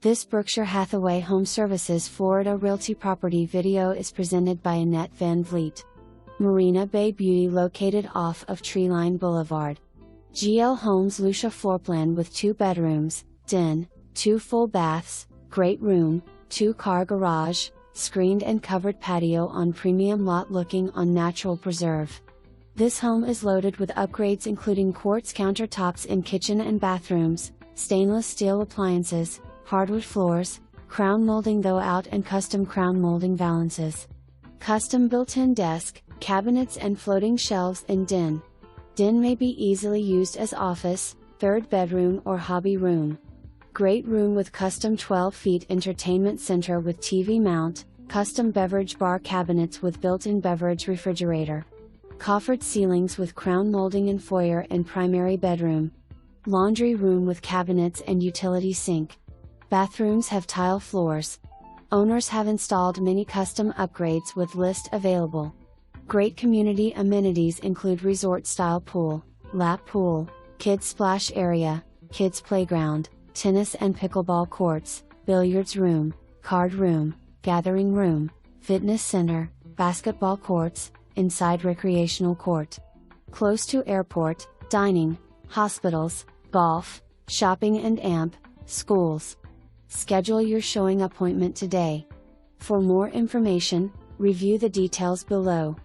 This Berkshire Hathaway HomeServices Florida Realty property video is presented by Annette Van Vliet. Marina Bay Beauty located off of Treeline Blvd. GL Homes Lucia floorplan with 2 bedrooms, den, 2 full baths, great room, 2-car garage, screened and covered patio on premium lot looking on natural preserve. This home is loaded with upgrades including quartz countertops in kitchen and bathrooms, stainless steel appliances, hardwood floors, crown molding throughout and custom crown molding valances. Custom built-in desk, cabinets and floating shelves in den. Den may be easily used as office, 3rd bedroom or hobby room. Great room with custom 12 feet entertainment center with TV mount, custom beverage bar cabinets with built-in beverage refrigerator. Coffered ceilings with crown molding in foyer and primary bedroom. Laundry room with cabinets and utility sink. Bathrooms have tile floors. Owners have installed many custom upgrades with list available. Great community amenities include resort-style pool, lap pool, kids splash area, kids playground, tennis and pickleball courts, billiards room, card room, gathering room, fitness center, basketball courts, inside recreational court. Close to airport, dining, hospitals, golf, shopping and amp, schools. Schedule your showing appointment today. For more information, review the details below.